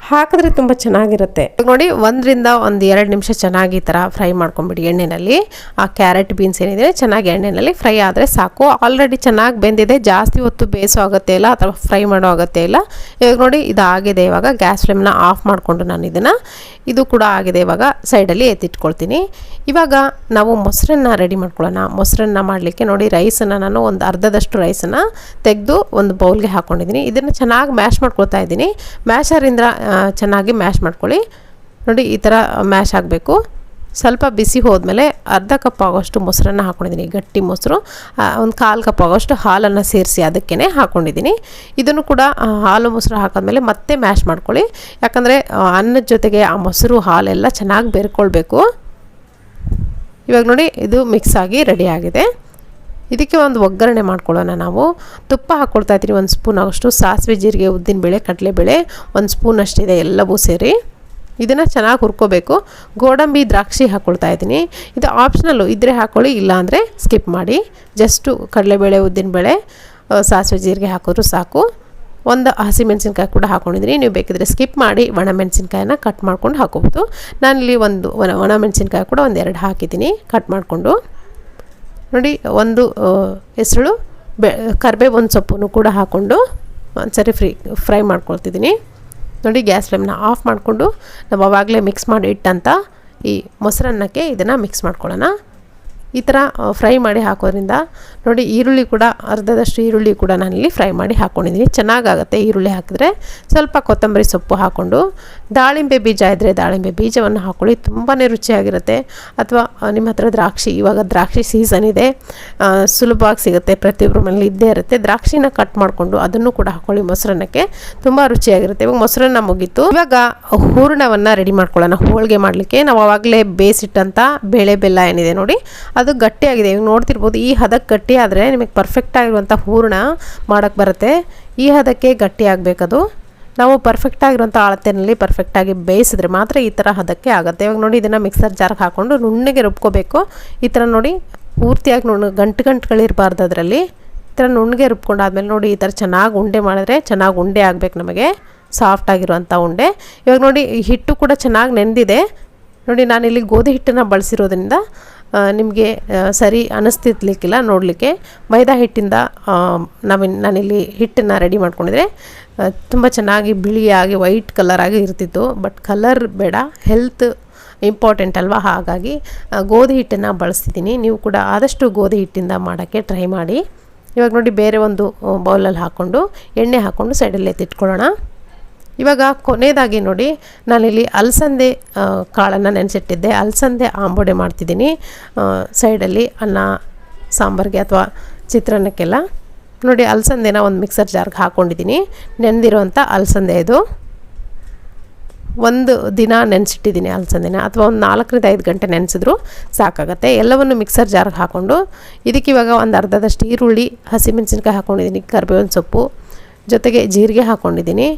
ಹಾಕಿದ್ರೆ ತುಂಬ ಚೆನ್ನಾಗಿರುತ್ತೆ. ನೋಡಿ 1-2 ನಿಮಿಷ ಚೆನ್ನಾಗಿ ಈ ಥರ ಫ್ರೈ ಮಾಡ್ಕೊಂಬಿಡಿ ಎಣ್ಣೆಯಲ್ಲಿ. ಆ ಕ್ಯಾರೆಟ್ ಬೀನ್ಸ್ ಏನಿದೆ ಚೆನ್ನಾಗಿ ಎಣ್ಣೆಯಲ್ಲಿ ಫ್ರೈ ಆದರೆ ಸಾಕು. ಆಲ್ರೆಡಿ ಚೆನ್ನಾಗಿ ಬೆಂದಿದೆ, ಜಾಸ್ತಿ ಹೊತ್ತು ಬೇಯಿಸೋ ಅಗತ್ಯ ಇಲ್ಲ ಅಥವಾ ಫ್ರೈ ಮಾಡೋ ಅಗತ್ಯ ಇಲ್ಲ. ಇವಾಗ ನೋಡಿ ಇದಾಗಿದೆ. ಇವಾಗ ಗ್ಯಾಸ್ ಫ್ಲೇಮ್ನ ಆಫ್ ಮಾಡಿಕೊಂಡು ನಾನು ಇದು ಕೂಡ ಆಗಿದೆ. ಇವಾಗ ಸೈಡಲ್ಲಿ ಎತ್ತಿಟ್ಕೊಳ್ತೀನಿ. ಇವಾಗ ನಾವು ಮೊಸರನ್ನ ರೆಡಿ ಮಾಡ್ಕೊಳ್ಳೋಣ. ಮೊಸರನ್ನ ಮಾಡಲಿಕ್ಕೆ ನೋಡಿ ರೈಸನ್ನು ನಾನು ಒಂದು ಅರ್ಧದಷ್ಟು ರೈಸನ್ನು ತೆಗೆದು ಒಂದು ಬೌಲ್ಗೆ ಹಾಕ್ಕೊಂಡಿದ್ದೀನಿ. ಇದನ್ನು ಚೆನ್ನಾಗಿ ಮ್ಯಾಶ್ ಮಾಡ್ಕೊಳ್ತಾ ಇದ್ದೀನಿ. ಮ್ಯಾಶರಿಂದ ಚೆನ್ನಾಗಿ ಮ್ಯಾಶ್ ಮಾಡ್ಕೊಳ್ಳಿ. ನೋಡಿ ಈ ಥರ ಮ್ಯಾಶ್ ಆಗಬೇಕು. ಸ್ವಲ್ಪ ಬಿಸಿ ಹೋದ್ಮೇಲೆ ಅರ್ಧ ಕಪ್ ಆಗೋಷ್ಟು ಮೊಸರನ್ನು ಹಾಕ್ಕೊಂಡಿದ್ದೀನಿ, ಗಟ್ಟಿ ಮೊಸರು. ಒಂದು 1/4 ಕಪ್ ಆಗೋಷ್ಟು ಹಾಲನ್ನು ಸೇರಿಸಿ ಅದಕ್ಕೇ ಹಾಕ್ಕೊಂಡಿದ್ದೀನಿ. ಇದನ್ನು ಕೂಡ ಹಾಲು ಮೊಸರು ಹಾಕಿದ್ಮೇಲೆ ಮತ್ತೆ ಮ್ಯಾಶ್ ಮಾಡ್ಕೊಳ್ಳಿ, ಯಾಕಂದರೆ ಅನ್ನದ ಜೊತೆಗೆ ಆ ಮೊಸರು ಹಾಲೆಲ್ಲ ಚೆನ್ನಾಗಿ ಬೆರ್ಕೊಳ್ಬೇಕು. ಇವಾಗ ನೋಡಿ ಇದು ಮಿಕ್ಸ್ ಆಗಿ ರೆಡಿ ಆಗಿದೆ. ಇದಕ್ಕೆ ಒಂದು ಒಗ್ಗರಣೆ ಮಾಡ್ಕೊಳ್ಳೋಣ. ನಾವು ತುಪ್ಪ ಹಾಕ್ಕೊಳ್ತಾ ಇದ್ದೀನಿ, 1 ಸ್ಪೂನ್ ಆಗೋಷ್ಟು ಸಾಸಿವೆ, ಜೀರಿಗೆ, ಉದ್ದಿನಬೇಳೆ, ಕಡಲೆಬೇಳೆ 1 ಸ್ಪೂನ್ ಅಷ್ಟಿದೆ ಎಲ್ಲವೂ ಸೇರಿ. ಇದನ್ನು ಚೆನ್ನಾಗಿ ಹುರ್ಕೋಬೇಕು. ಗೋಡಂಬಿ, ದ್ರಾಕ್ಷಿ ಹಾಕ್ಕೊಳ್ತಾ ಇದ್ದೀನಿ. ಇದು ಆಪ್ಷನಲ್ಲು, ಇದ್ದರೆ ಹಾಕ್ಕೊಳ್ಳಿ, ಇಲ್ಲಾಂದರೆ ಸ್ಕಿಪ್ ಮಾಡಿ. ಜಸ್ಟು ಕಡಲೆಬೇಳೆ, ಉದ್ದಿನಬೇಳೆ, ಸಾಸಿವೆ, ಜೀರಿಗೆ ಹಾಕಿದ್ರು ಸಾಕು. 1 ಹಸಿಮೆಣಸಿನ್ಕಾಯಿ ಕೂಡ ಹಾಕ್ಕೊಂಡಿದ್ದೀನಿ. ನೀವು ಬೇಕಿದ್ರೆ ಸ್ಕಿಪ್ ಮಾಡಿ ಒಣಮೆಣಸಿನ್ಕಾಯಿನ ಕಟ್ ಮಾಡ್ಕೊಂಡು ಹಾಕೋಬೋದು. ನಾನಿಲ್ಲಿ ಒಂದು ಒಣಮೆಣಸಿನ್ಕಾಯಿ ಕೂಡ 1-2 ಹಾಕಿದ್ದೀನಿ ಕಟ್ ಮಾಡಿಕೊಂಡು. ನೋಡಿ, 1 ಹೆಸರು ಕರಿಬೇವಿನ ಸೊಪ್ಪನ್ನು ಕೂಡ ಹಾಕ್ಕೊಂಡು ಒಂದ್ಸರಿ ಫ್ರೈ ಮಾಡ್ಕೊಳ್ತಿದ್ದೀನಿ. ನೋಡಿ, ಗ್ಯಾಸ್ ಫ್ಲೇಮ್ನ ಆಫ್ ಮಾಡಿಕೊಂಡು ನಾವು ಆವಾಗಲೇ ಮಿಕ್ಸ್ ಮಾಡಿ ಇಟ್ಟಂಥ ಈ ಮೊಸರನ್ನಕ್ಕೆ ಇದನ್ನು ಮಿಕ್ಸ್ ಮಾಡ್ಕೊಳ್ಳೋಣ. ಈ ಥರ ಫ್ರೈ ಮಾಡಿ ಹಾಕೋದ್ರಿಂದ ನೋಡಿ, ಈರುಳ್ಳಿ ಕೂಡ ಅರ್ಧದಷ್ಟು ಈರುಳ್ಳಿ ಕೂಡ ನಾನಿಲ್ಲಿ ಫ್ರೈ ಮಾಡಿ ಹಾಕ್ಕೊಂಡಿದ್ದೀನಿ. ಚೆನ್ನಾಗಾಗುತ್ತೆ ಈರುಳ್ಳಿ ಹಾಕಿದ್ರೆ. ಸ್ವಲ್ಪ ಕೊತ್ತಂಬರಿ ಸೊಪ್ಪು ಹಾಕ್ಕೊಂಡು, ದಾಳಿಂಬೆ ಬೀಜ ಇದ್ದರೆ ದಾಳಿಂಬೆ ಬೀಜವನ್ನು ಹಾಕ್ಕೊಳ್ಳಿ, ತುಂಬಾ ರುಚಿಯಾಗಿರುತ್ತೆ. ಅಥವಾ ನಿಮ್ಮ ಹತ್ರ ದ್ರಾಕ್ಷಿ, ಇವಾಗ ದ್ರಾಕ್ಷಿ ಸೀಸನ್ ಇದೆ, ಸುಲಭವಾಗಿ ಸಿಗುತ್ತೆ, ಪ್ರತಿಯೊಬ್ಬರ ಮನೇಲಿ ಇದ್ದೇ ಇರುತ್ತೆ. ದ್ರಾಕ್ಷಿನ ಕಟ್ ಮಾಡಿಕೊಂಡು ಅದನ್ನು ಕೂಡ ಹಾಕ್ಕೊಳ್ಳಿ ಮೊಸರನ್ನಕ್ಕೆ, ತುಂಬ ರುಚಿಯಾಗಿರುತ್ತೆ. ಇವಾಗ ಮೊಸರನ್ನ ಮುಗೀತು. ಇವಾಗ ಹೂರಣವನ್ನು ರೆಡಿ ಮಾಡ್ಕೊಳ್ಳೋಣ. ಹೋಳಿಗೆ ಮಾಡಲಿಕ್ಕೆ ನಾವು ಆವಾಗಲೇ ಬೇಯಿಸಿಟ್ಟಂಥ ಬೇಳೆ ಬೆಲ್ಲ ಏನಿದೆ ನೋಡಿ, ಅದು ಗಟ್ಟಿಯಾಗಿದೆ. ಇವಾಗ ನೋಡ್ತಿರ್ಬೋದು, ಈ ಹದಕ್ಕೆ ಗಟ್ಟಿ ಆದರೆ ನಿಮಗೆ ಪರ್ಫೆಕ್ಟ್ ಆಗಿರುವಂಥ ಹೂರಣ ಮಾಡೋಕ್ಕೆ ಬರುತ್ತೆ. ಈ ಹದಕ್ಕೆ ಗಟ್ಟಿ ಆಗಬೇಕದು. ನಾವು ಪರ್ಫೆಕ್ಟಾಗಿರುವಂಥ ಅಳತೆಯಲ್ಲಿ ಪರ್ಫೆಕ್ಟಾಗಿ ಬೇಯಿಸಿದ್ರೆ ಮಾತ್ರ ಈ ಥರ ಹದಕ್ಕೆ ಆಗುತ್ತೆ. ಇವಾಗ ನೋಡಿ, ಇದನ್ನು ಮಿಕ್ಸರ್ ಜಾರ್ಗೆ ಹಾಕ್ಕೊಂಡು ನುಣ್ಣಗೆ ರುಬ್ಕೋಬೇಕು. ಈ ಥರ ನೋಡಿ, ಪೂರ್ತಿಯಾಗಿ ಗಂಟುಗಳಿರಬಾರ್ದು ಅದರಲ್ಲಿ. ಈ ಥರ ನುಣ್ಣಗೆ ರುಬ್ಕೊಂಡಾದ್ಮೇಲೆ ನೋಡಿ, ಈ ಥರ ಚೆನ್ನಾಗಿ ಉಂಡೆ ಮಾಡಿದ್ರೆ ಚೆನ್ನಾಗಿ ಉಂಡೆ ಆಗಬೇಕು ನಮಗೆ, ಸಾಫ್ಟಾಗಿರುವಂಥ ಉಂಡೆ. ಇವಾಗ ನೋಡಿ, ಹಿಟ್ಟು ಕೂಡ ಚೆನ್ನಾಗಿ ನೆಂದಿದೆ. ನೋಡಿ, ನಾನಿಲ್ಲಿ ಗೋಧಿ ಹಿಟ್ಟನ್ನು ಬಳಸಿರೋದ್ರಿಂದ ನಿಮಗೆ ಸರಿ ಅನ್ನಿಸ್ತಿರ್ಲಿಕ್ಕಿಲ್ಲ ನೋಡಲಿಕ್ಕೆ. ಮೈದಾ ಹಿಟ್ಟಿಂದ ನಾನಿಲ್ಲಿ ಹಿಟ್ಟನ್ನು ರೆಡಿ ಮಾಡ್ಕೊಂಡಿದ್ರೆ ತುಂಬ ಚೆನ್ನಾಗಿ ಬಿಳಿಯಾಗಿ ವೈಟ್ ಕಲರಾಗಿ ಇರ್ತಿತ್ತು. ಬಟ್ ಕಲರ್ ಬೇಡ, ಹೆಲ್ತ್ ಇಂಪಾರ್ಟೆಂಟ್ ಅಲ್ವಾ, ಹಾಗಾಗಿ ಗೋಧಿ ಹಿಟ್ಟನ್ನು ಬಳಸ್ತಿದ್ದೀನಿ. ನೀವು ಕೂಡ ಆದಷ್ಟು ಗೋಧಿ ಹಿಟ್ಟಿಂದ ಮಾಡೋಕ್ಕೆ ಟ್ರೈ ಮಾಡಿ. ಇವಾಗ ನೋಡಿ, ಬೇರೆ ಒಂದು ಬೌಲಲ್ಲಿ ಹಾಕ್ಕೊಂಡು ಎಣ್ಣೆ ಹಾಕ್ಕೊಂಡು ಸೈಡಲ್ಲಿ ಎತ್ತಿಟ್ಕೊಳ್ಳೋಣ. ಇವಾಗ ಕೊನೆಯದಾಗಿ ನೋಡಿ, ನಾನಿಲ್ಲಿ ಅಲಸಂದೆ ಕಾಳನ್ನು ನೆನೆಸಿಟ್ಟಿದ್ದೆ, ಅಲಸಂದೆ ಆಂಬೋಡೆ ಮಾಡ್ತಿದ್ದೀನಿ ಸೈಡಲ್ಲಿ, ಅನ್ನ ಸಾಂಬಾರಿಗೆ ಅಥವಾ ಚಿತ್ರಾನ್ನಕ್ಕೆಲ್ಲ. ನೋಡಿ, ಅಲಸಂದೆನ ಒಂದು ಮಿಕ್ಸರ್ ಜಾರ್ಗೆ ಹಾಕ್ಕೊಂಡಿದ್ದೀನಿ. ನೆನೆದಿರೋವಂಥ ಅಲಸಂದೆ ಇದು. 1 ದಿನ ನೆನೆಸಿಟ್ಟಿದ್ದೀನಿ ಅಲಸಂದೆನ, ಅಥವಾ ಒಂದು 4-5 ಗಂಟೆ ನೆನೆಸಿದ್ರು ಸಾಕಾಗುತ್ತೆ. ಎಲ್ಲವನ್ನು ಮಿಕ್ಸರ್ ಜಾರ್ಗೆ ಹಾಕ್ಕೊಂಡು ಇದಕ್ಕೆ ಇವಾಗ ಒಂದು ಅರ್ಧದಷ್ಟು ಈರುಳ್ಳಿ, ಹಸಿಮೆಣಸಿನ್ಕಾಯಿ ಹಾಕ್ಕೊಂಡಿದ್ದೀನಿ, ಕರಿಬೇವಿನ ಸೊಪ್ಪು ಜೊತೆಗೆ ಜೀರಿಗೆ ಹಾಕ್ಕೊಂಡಿದ್ದೀನಿ.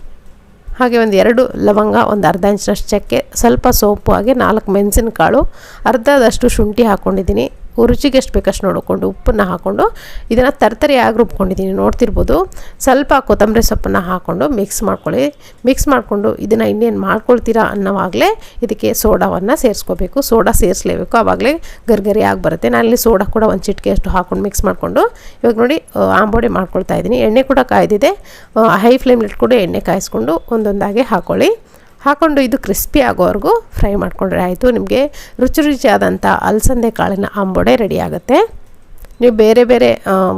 ಹಾಗೆ 2 ಲವಂಗ, ಒಂದು ಅರ್ಧ ಇಂಚಿನಷ್ಟು ಚಕ್ಕೆ, ಸ್ವಲ್ಪ ಸೋಂಪು, ಹಾಗೆ 4 ಮೆಣಸಿನಕಾಳು, ಅರ್ಧದಷ್ಟು ಶುಂಠಿ ಹಾಕ್ಕೊಂಡಿದ್ದೀನಿ. ರುಚಿಗೆ ಎಷ್ಟು ಬೇಕಷ್ಟು ನೋಡಿಕೊಂಡು ಉಪ್ಪನ್ನು ಹಾಕ್ಕೊಂಡು ಇದನ್ನು ತರ್ತರಿಯಾಗಿ ರುಬ್ಕೊಂಡಿದ್ದೀನಿ. ನೋಡ್ತಿರ್ಬೋದು, ಸ್ವಲ್ಪ ಕೊತ್ತಂಬರಿ ಸೊಪ್ಪನ್ನು ಹಾಕ್ಕೊಂಡು ಮಿಕ್ಸ್ ಮಾಡ್ಕೊಳ್ಳಿ. ಮಿಕ್ಸ್ ಮಾಡಿಕೊಂಡು ಇದನ್ನು ಇನ್ನೇನು ಮಾಡ್ಕೊಳ್ತೀರಾ ಅನ್ನೋವಾಗಲೇ ಇದಕ್ಕೆ ಸೋಡಾವನ್ನು ಸೇರಿಸ್ಕೋಬೇಕು. ಸೋಡಾ ಸೇರಿಸಲೇಬೇಕು, ಆವಾಗಲೇ ಗರ್ಗರಿಯಾಗಿ ಬರುತ್ತೆ. ನಾನಿಲ್ಲಿ ಸೋಡಾ ಕೂಡ 1 ಚಿಟಿಕೆ ಅಷ್ಟು ಹಾಕ್ಕೊಂಡು ಮಿಕ್ಸ್ ಮಾಡಿಕೊಂಡು ಇವಾಗ ನೋಡಿ ಆಂಬೋಡೆ ಮಾಡ್ಕೊಳ್ತಾ ಇದ್ದೀನಿ. ಎಣ್ಣೆ ಕೂಡ ಕಾಯ್ದಿದೆ, ಹೈ ಫ್ಲೇಮ್ಲಿ ಇಟ್ಕೊಂಡು ಎಣ್ಣೆ ಕಾಯಿಸ್ಕೊಂಡು ಒಂದೊಂದಾಗೆ ಹಾಕ್ಕೊಂಡು ಇದು ಕ್ರಿಸ್ಪಿ ಆಗೋವರೆಗೂ ಫ್ರೈ ಮಾಡಿಕೊಂಡ್ರೆ ಆಯಿತು. ನಿಮಗೆ ರುಚಿಯಾದಂಥ ಅಲಸಂದೆ ಕಾಳಿನ ಆಂಬೋಡೆ ರೆಡಿ ಆಗುತ್ತೆ. ನೀವು ಬೇರೆ ಬೇರೆ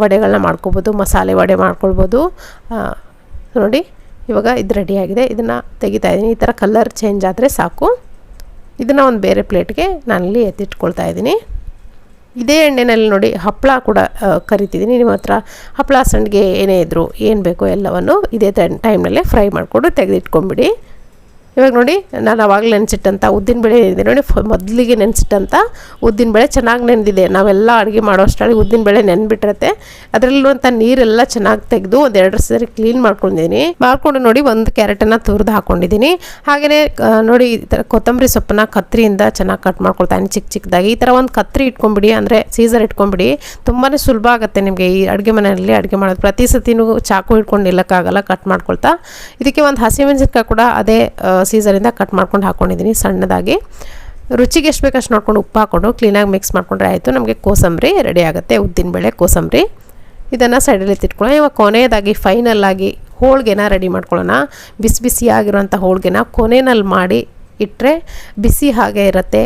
ವಡೆಗಳನ್ನ ಮಾಡ್ಕೊಬೋದು, ಮಸಾಲೆ ವಡೆ ಮಾಡ್ಕೊಳ್ಬೋದು. ನೋಡಿ, ಇವಾಗ ಇದು ರೆಡಿಯಾಗಿದೆ. ಇದನ್ನು ತೆಗಿತಾ ಇದ್ದೀನಿ. ಈ ಥರ ಕಲರ್ ಚೇಂಜ್ ಆದರೆ ಸಾಕು. ಇದನ್ನು ಒಂದು ಬೇರೆ ಪ್ಲೇಟ್ಗೆ ನಾನಿಲ್ಲಿ ಎತ್ತಿಟ್ಕೊಳ್ತಾ ಇದ್ದೀನಿ. ಇದೇ ಎಣ್ಣೆಯಲ್ಲಿ ನೋಡಿ, ಹಪ್ಪಳ ಕೂಡ ಕರಿತಿದ್ದೀನಿ. ನಿಮ್ಮ ಹತ್ರ ಹಪ್ಪಳ, ಸಂಡಿಗೆ ಏನೇ ಇದ್ದರೂ ಏನು ಬೇಕೋ ಎಲ್ಲವನ್ನು ಇದೇ ಟೈಮ್ನಲ್ಲೇ ಫ್ರೈ ಮಾಡಿಕೊಂಡು ತೆಗೆದಿಟ್ಕೊಂಬಿಡಿ. ಇವಾಗ ನೋಡಿ, ನಾನು ಆವಾಗಲೇ ನೆನೆಸಿಟ್ಟಂಥ ಉದ್ದಿನಬೇಳೆ ಏನಿದೆ ನೋಡಿ, ಮೊದಲಿಗೆ ನೆನೆಸಿಟ್ಟಂಥ ಉದ್ದಿನಬೇಳೆ ಚೆನ್ನಾಗಿ ನೆನೆದಿದೆ. ನಾವೆಲ್ಲ ಅಡುಗೆ ಮಾಡೋ ಅಷ್ಟರಲ್ಲಿ ಉದ್ದಿನಬೇಳೆ ನೆನೆಬಿಟ್ಟಿರುತ್ತೆ. ಅದರಲ್ಲಿರುವಂಥ ನೀರೆಲ್ಲ ಚೆನ್ನಾಗಿ ತೆಗೆದು 1-2 ಸರಿ ಕ್ಲೀನ್ ಮಾಡ್ಕೊಂಡು ನೋಡಿ, 1 ಕ್ಯಾರೆಟನ್ನು ತುರಿದು ಹಾಕ್ಕೊಂಡಿದ್ದೀನಿ. ಹಾಗೆಯೇ ನೋಡಿ, ಈ ಥರ ಕೊತ್ತಂಬರಿ ಸೊಪ್ಪನ್ನು ಕತ್ತರಿಯಿಂದ ಚೆನ್ನಾಗಿ ಕಟ್ ಮಾಡ್ಕೊಳ್ತಾನೆ ಚಿಕ್ಕದಾಗಿ. ಈ ಥರ ಒಂದು ಕತ್ತರಿ ಇಟ್ಕೊಂಬಿಡಿ, ಅಂದರೆ ಸೀಸರ್ ಇಟ್ಕೊಂಬಿಡಿ. ತುಂಬಾ ಸುಲಭ ಆಗುತ್ತೆ ನಿಮಗೆ ಈ ಅಡುಗೆ ಮನೆಯಲ್ಲಿ ಅಡುಗೆ ಮಾಡೋದು. ಪ್ರತಿ ಸತಿನೂ ಚಾಕು ಇಟ್ಕೊಂಡು ನಿಲ್ಲಕ್ಕಾಗಲ್ಲ, ಕಟ್ ಮಾಡ್ಕೊಳ್ತಾ. ಇದಕ್ಕೆ ಒಂದು ಹಸಿಮೆಣಸಿನ್ಕಾಯಿ ಕೂಡ ಅದೇ ಸೀಸರಿಂದ ಕಟ್ ಮಾಡ್ಕೊಂಡು ಹಾಕ್ಕೊಂಡಿದ್ದೀನಿ ಸಣ್ಣದಾಗಿ. ರುಚಿಗೆ ಎಷ್ಟು ಬೇಕಷ್ಟು ನೋಡ್ಕೊಂಡು ಉಪ್ಪು ಹಾಕ್ಕೊಂಡು ಕ್ಲೀನಾಗಿ ಮಿಕ್ಸ್ ಮಾಡ್ಕೊಂಡ್ರೆ ಆಯಿತು. ನಮಗೆ ಕೋಸಂಬರಿ ರೆಡಿ ಆಗುತ್ತೆ, ಉದ್ದಿನಬೇಳೆ ಕೋಸಂಬರಿ. ಇದನ್ನು ಸೈಡಲ್ಲಿ ಎತ್ತಿಟ್ಕೊಳ್ಳೋಣ. ಇವಾಗ ಕೊನೆಯದಾಗಿ ಫೈನಲ್ಲಾಗಿ ಹೋಳಿಗೆನ ರೆಡಿ ಮಾಡ್ಕೊಳ್ಳೋಣ. ಬಿಸಿಯಾಗಿರುವಂಥ ಹೋಳಿಗೆನ ಕೊನೆಯಲ್ಲಿ ಮಾಡಿ ಇಟ್ಟರೆ ಬಿಸಿ ಹಾಗೆ ಇರುತ್ತೆ.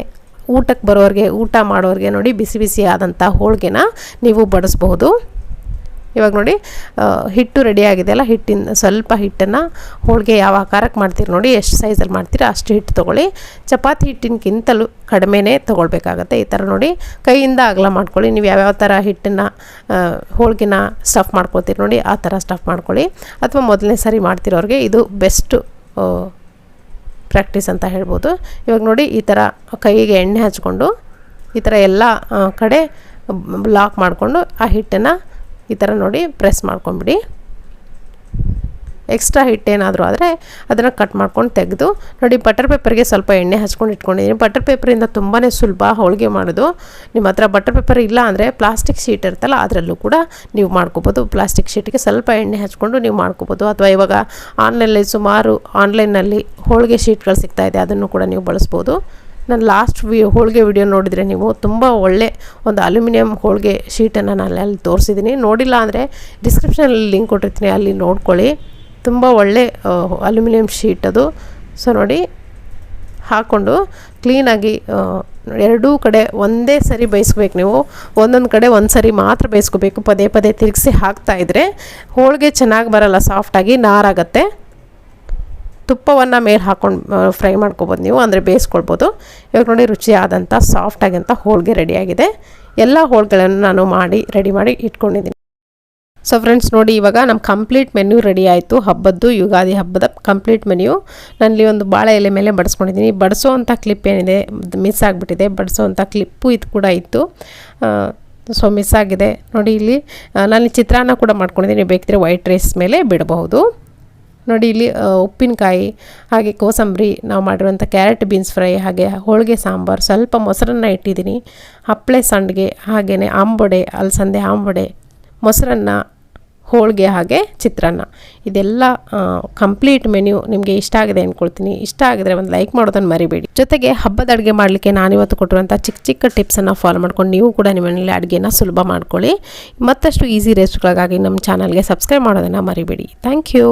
ಊಟಕ್ಕೆ ಬರೋರಿಗೆ, ಊಟ ಮಾಡೋರಿಗೆ ನೋಡಿ, ಬಿಸಿ ಆದಂಥ ಹೋಳಿಗೆನ ನೀವು ಬಡಿಸ್ಬಹುದು. ಇವಾಗ ನೋಡಿ, ಹಿಟ್ಟು ರೆಡಿಯಾಗಿದೆಯಲ್ಲ, ಸ್ವಲ್ಪ ಹಿಟ್ಟನ್ನು ಹೋಳಿಗೆ ಯಾವ ಆಕಾರಕ್ಕೆ ಮಾಡ್ತೀರಿ ನೋಡಿ, ಎಷ್ಟು ಸೈಜಲ್ಲಿ ಮಾಡ್ತೀರಾ ಅಷ್ಟು ಹಿಟ್ಟು ತೊಗೊಳ್ಳಿ. ಚಪಾತಿ ಹಿಟ್ಟಿನಕ್ಕಿಂತಲೂ ಕಡಿಮೆನೇ ತೊಗೊಳ್ಬೇಕಾಗತ್ತೆ. ಈ ಥರ ನೋಡಿ, ಕೈಯಿಂದ ಅಗಲ ಮಾಡ್ಕೊಳ್ಳಿ. ನೀವು ಯಾವ್ಯಾವ ಥರ ಹಿಟ್ಟನ್ನು ಹೋಳಿಗೆನ ಸ್ಟಫ್ ಮಾಡ್ಕೊಳ್ತೀರಿ ನೋಡಿ, ಆ ಥರ ಸ್ಟಫ್ ಮಾಡ್ಕೊಳ್ಳಿ. ಅಥವಾ ಮೊದಲನೇ ಸಾರಿ ಮಾಡ್ತಿರೋರಿಗೆ ಇದು ಬೆಸ್ಟ್ ಪ್ರಾಕ್ಟೀಸ್ ಅಂತ ಹೇಳ್ಬೋದು. ಇವಾಗ ನೋಡಿ, ಈ ಥರ ಕೈಗೆ ಎಣ್ಣೆ ಹಚ್ಕೊಂಡು ಈ ಥರ ಎಲ್ಲ ಕಡೆ ಲಾಕ್ ಮಾಡಿಕೊಂಡು ಆ ಹಿಟ್ಟನ್ನು ಈ ಥರ ನೋಡಿ ಪ್ರೆಸ್ ಮಾಡ್ಕೊಂಬಿಡಿ. ಎಕ್ಸ್ಟ್ರಾ ಹಿಟ್ಟೇನಾದರೂ ಆದರೆ ಅದನ್ನು ಕಟ್ ಮಾಡ್ಕೊಂಡು ತೆಗೆದು ನೋಡಿ. ಬಟರ್ ಪೇಪರ್ಗೆ ಸ್ವಲ್ಪ ಎಣ್ಣೆ ಹಚ್ಕೊಂಡು ಇಟ್ಕೊಂಡಿದ್ದೀನಿ. ಬಟರ್ ಪೇಪರಿಂದ ತುಂಬಾ ಸುಲಭ ಹೋಳಿಗೆ ಮಾಡೋದು. ನಿಮ್ಮ ಹತ್ರ ಬಟರ್ ಪೇಪರ್ ಇಲ್ಲ ಅಂದರೆ ಪ್ಲಾಸ್ಟಿಕ್ ಶೀಟ್ ಇರುತ್ತಲ್ಲ ಅದರಲ್ಲೂ ಕೂಡ ನೀವು ಮಾಡ್ಕೋಬೋದು. ಪ್ಲಾಸ್ಟಿಕ್ ಶೀಟಿಗೆ ಸ್ವಲ್ಪ ಎಣ್ಣೆ ಹಚ್ಕೊಂಡು ನೀವು ಮಾಡ್ಕೋಬೋದು. ಅಥವಾ ಇವಾಗ ಆನ್ಲೈನಲ್ಲಿ ಸುಮಾರು ಆನ್ಲೈನಲ್ಲಿ ಹೋಳಿಗೆ ಶೀಟ್ಗಳು ಸಿಗ್ತಾಯಿದೆ, ಅದನ್ನು ಕೂಡ ನೀವು ಬಳಸ್ಬೋದು. ನಾನು ಲಾಸ್ಟ್ ಹೋಳಿಗೆ ವಿಡಿಯೋ ನೋಡಿದರೆ ನೀವು ತುಂಬ ಒಳ್ಳೆ ಒಂದು ಅಲ್ಯೂಮಿನಿಯಂ ಹೋಳಿಗೆ ಶೀಟನ್ನು ನಾನು ಅಲ್ಲಿ ತೋರಿಸಿದ್ದೀನಿ. ನೋಡಿಲ್ಲ ಅಂದರೆ ಡಿಸ್ಕ್ರಿಪ್ಷನಲ್ಲಿ ಲಿಂಕ್ ಕೊಟ್ಟಿರ್ತೀನಿ, ಅಲ್ಲಿ ನೋಡ್ಕೊಳ್ಳಿ. ತುಂಬ ಒಳ್ಳೆ ಅಲ್ಯೂಮಿನಿಯಂ ಶೀಟ್ ಅದು. ಸೊ ನೋಡಿ, ಹಾಕ್ಕೊಂಡು ಕ್ಲೀನಾಗಿ ಎರಡೂ ಕಡೆ ಒಂದೇ ಸರಿ ಬೇಯಿಸ್ಬೇಕು. ನೀವು ಒಂದೊಂದು ಕಡೆ ಒಂದು ಸರಿ ಮಾತ್ರ ಬೇಯಿಸ್ಕೋಬೇಕು. ಪದೇ ಪದೇ ತಿರುಗಿಸಿ ಹಾಕ್ತಾಯಿದ್ರೆ ಹೋಳಿಗೆ ಚೆನ್ನಾಗಿ ಬರಲ್ಲ, ಸಾಫ್ಟಾಗಿ ನಾರಾಗತ್ತೆ. ತುಪ್ಪವನ್ನು ಮೇಲೆ ಹಾಕ್ಕೊಂಡು ಫ್ರೈ ಮಾಡ್ಕೊಬೋದು ನೀವು, ಅಂದರೆ ಬೇಯಿಸ್ಕೊಳ್ಬೋದು. ಇವಾಗ ನೋಡಿ, ರುಚಿಯಾದಂಥ ಸಾಫ್ಟಾಗಿಂಥ ಹೋಳಿಗೆ ರೆಡಿಯಾಗಿದೆ. ಎಲ್ಲ ಹೋಳಿಗೆಗಳನ್ನು ನಾನು ರೆಡಿ ಮಾಡಿ ಇಟ್ಕೊಂಡಿದ್ದೀನಿ. ಸೊ ಫ್ರೆಂಡ್ಸ್ ನೋಡಿ, ಇವಾಗ ನಮ್ಮ ಕಂಪ್ಲೀಟ್ ಮೆನ್ಯೂ ರೆಡಿ ಆಯಿತು. ಹಬ್ಬದ್ದು, ಯುಗಾದಿ ಹಬ್ಬದ ಕಂಪ್ಲೀಟ್ ಮೆನ್ಯೂ ನಾನಲ್ಲಿ ಒಂದು ಬಾಳೆ ಎಲೆ ಮೇಲೆ ಬಡಿಸ್ಕೊಂಡಿದ್ದೀನಿ. ಬಡಿಸೋವಂಥ ಕ್ಲಿಪ್ ಏನಿದೆ ಮಿಸ್ ಆಗಿಬಿಟ್ಟಿದೆ. ಬಡಿಸೋವಂಥ ಕ್ಲಿಪ್ಪು ಇದು ಕೂಡ ಇತ್ತು, ಸೊ ಮಿಸ್ ಆಗಿದೆ. ನೋಡಿ, ಇಲ್ಲಿ ನಾನು ಚಿತ್ರಾನ್ನ ಕೂಡ ಮಾಡ್ಕೊಂಡಿದ್ದೀನಿ. ಬೇಕಿದ್ರೆ ವೈಟ್ ರೈಸ್ ಮೇಲೆ ಬಿಡಬಹುದು. ನೋಡಿ, ಇಲ್ಲಿ ಉಪ್ಪಿನಕಾಯಿ, ಹಾಗೆ ಕೋಸಂಬರಿ, ನಾವು ಮಾಡಿರುವಂಥ ಕ್ಯಾರೆಟ್ ಬೀನ್ಸ್ ಫ್ರೈ, ಹಾಗೆ ಹೋಳಿಗೆ ಸಾಂಬಾರು, ಸ್ವಲ್ಪ ಮೊಸರನ್ನ ಇಟ್ಟಿದ್ದೀನಿ, ಹಪ್ಪಳೆ ಸಂಡಿಗೆ, ಹಾಗೆಯೇ ಆಂಬೊಡೆ, ಅಲಸಂದೆ ಆಂಬೊಡೆ, ಮೊಸರನ್ನ, ಹೋಳಿಗೆ, ಹಾಗೆ ಚಿತ್ರಾನ್ನ. ಇದೆಲ್ಲ ಕಂಪ್ಲೀಟ್ ಮೆನ್ಯೂ ನಿಮಗೆ ಇಷ್ಟ ಆಗಿದೆ ಅಂದ್ಕೊಳ್ತೀನಿ. ಇಷ್ಟ ಆಗಿದ್ರೆ ಒಂದು ಲೈಕ್ ಮಾಡೋದನ್ನು ಮರಿಬೇಡಿ. ಜೊತೆಗೆ ಹಬ್ಬದ ಅಡುಗೆ ಮಾಡಲಿಕ್ಕೆ ನಾನಿವತ್ತು ಕೊಟ್ಟಿರುವಂಥ ಚಿಕ್ಕ ಚಿಕ್ಕ ಟಿಪ್ಸನ್ನು ಫಾಲೋ ಮಾಡ್ಕೊಂಡು ನೀವು ಕೂಡ ನಿಮ್ಮ ಮನೆಯಲ್ಲಿ ಅಡುಗೆನ ಸುಲಭ ಮಾಡ್ಕೊಳ್ಳಿ. ಮತ್ತಷ್ಟು ಈಸಿ ರೆಸಿಪಿಗಳಿಗಾಗಿ ನಮ್ಮ ಚಾನಲ್ಗೆ ಸಬ್ಸ್ಕ್ರೈಬ್ ಮಾಡೋದನ್ನು ಮರಿಬೇಡಿ. Thank you.